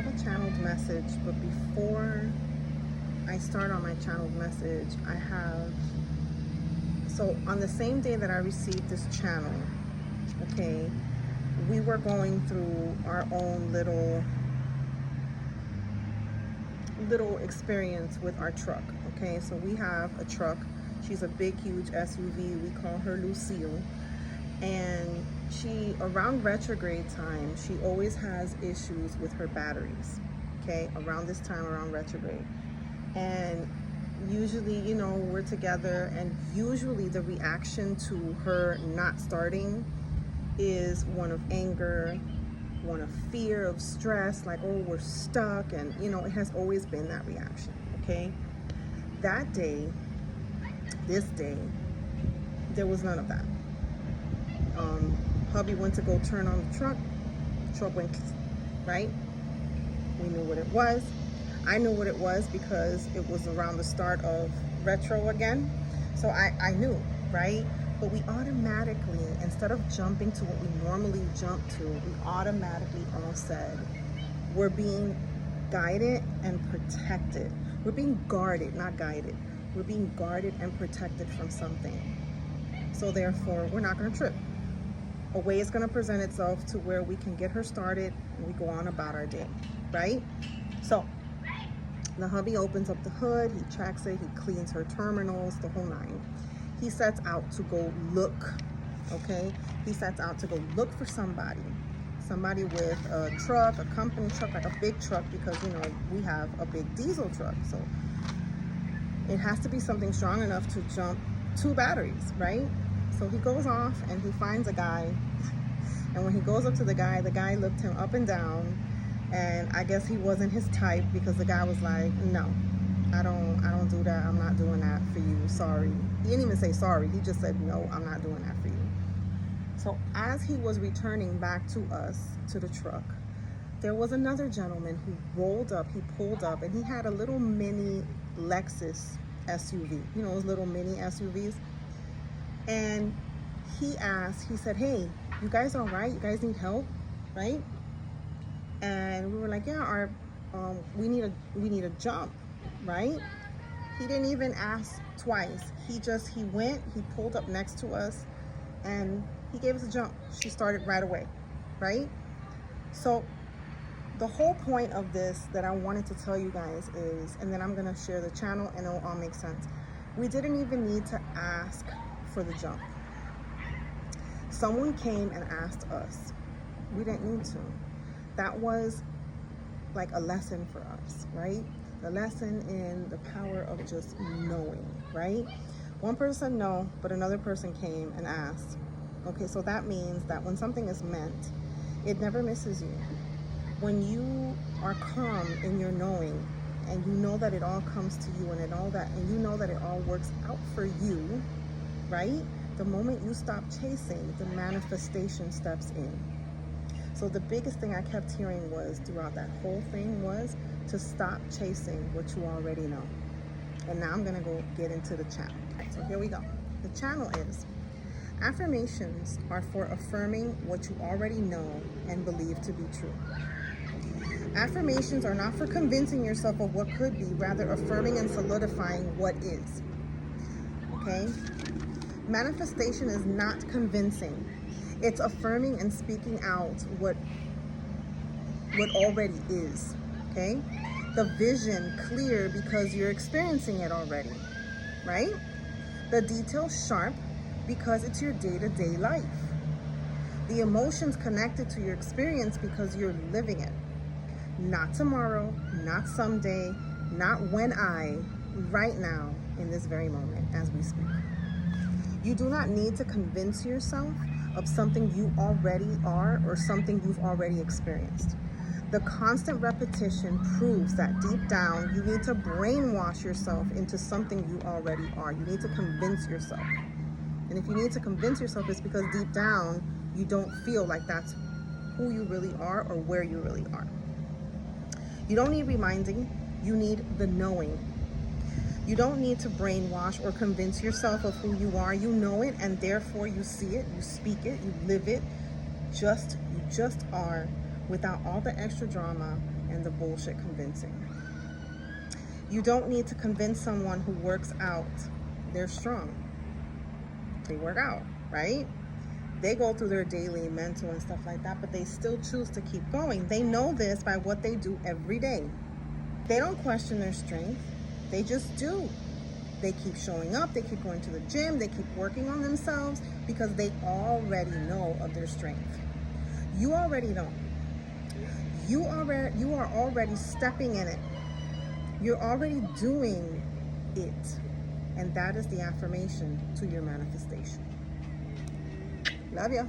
have a channeled message, but before I start on my channeled message, I have, so on the same day that I received this channel, okay, we were going through our own little experience with our truck. Okay, so we have a truck. She's a big, huge SUV. We call her Lucille. And she, around retrograde time, she always has issues with her batteries. Okay, around this time, around retrograde. And usually, you know, we're together, and usually the reaction to her not starting is one of anger, one of fear, of stress, like, oh, we're stuck. And you know, it has always been that reaction. Okay, that day, this day, there was none of that. Hubby went to go turn on the truck went, right? We knew what it was. I knew what it was because it was around the start of retro again. So I knew, right? But we automatically, instead of jumping to what we normally jump to, we automatically all said, we're being guided and protected. We're being guarded, not guided. We're being guarded and protected from something. So therefore, we're not gonna trip. A way is gonna present itself to where we can get her started and we go on about our day, right? So the hubby opens up the hood, he checks it, he cleans her terminals, the whole nine. He sets out to go look, okay? He sets out to go look for somebody with a truck, a company truck, like a big truck, because, you know, we have a big diesel truck. So it has to be something strong enough to jump 2 batteries, right? So he goes off and he finds a guy. And when he goes up to the guy looked him up and down. And I guess he wasn't his type, because the guy was like, no, I don't do that. I'm not doing that for you. Sorry. He didn't even say sorry. He just said, no, I'm not doing that for you. So as he was returning back to us, to the truck, there was another gentleman who rolled up, he pulled up, and he had a little mini Lexus SUV, you know, those little mini SUVs. And he asked, he said, hey, you guys all right? You guys need help, right? And we were like, yeah, we need a jump, right? He didn't even ask twice. He went, he pulled up next to us, and he gave us a jump. She started right away, right? So the whole point of this that I wanted to tell you guys is, and then I'm gonna share the channel and it'll all make sense. We didn't even need to ask for the jump. Someone came and asked us. We didn't need to. That was like a lesson for us, right? The lesson in the power of just knowing, right? One person said no, but another person came and asked. Okay, so that means that when something is meant, it never misses you. When you are calm in your knowing, and you know that it all comes to you, and you know that it all works out for you, right? The moment you stop chasing, the manifestation steps in. So the biggest thing I kept hearing was throughout that whole thing was to stop chasing what you already know. And now I'm gonna go get into the channel. So here we go. The channel is, affirmations are for affirming what you already know and believe to be true. Affirmations are not for convincing yourself of what could be, rather affirming and solidifying what is. Okay? Manifestation is not convincing. It's affirming and speaking out what already is. Okay? The vision clear because you're experiencing it already, right? The details sharp because it's your day-to-day life. The emotions connected to your experience because you're living it. Not tomorrow, not someday, not right now, in this very moment as we speak. You do not need to convince yourself of something you already are or something you've already experienced. The constant repetition proves that deep down, you need to brainwash yourself into something you already are. You need to convince yourself. And if you need to convince yourself, it's because deep down, you don't feel like that's who you really are or where you really are. You don't need reminding, you need the knowing. You don't need to brainwash or convince yourself of who you are. You know it, and therefore you see it, you speak it, you live it. You just are, without all the extra drama and the bullshit convincing. You don't need to convince someone who works out they're strong. They work out, right? They go through their daily mental and stuff like that, but they still choose to keep going. They know this by what they do every day. They don't question their strength. They just do. They keep showing up. They keep going to the gym. They keep working on themselves because they already know of their strength. You already know. You are already stepping in it. You're already doing it. And that is the affirmation to your manifestation. Love ya.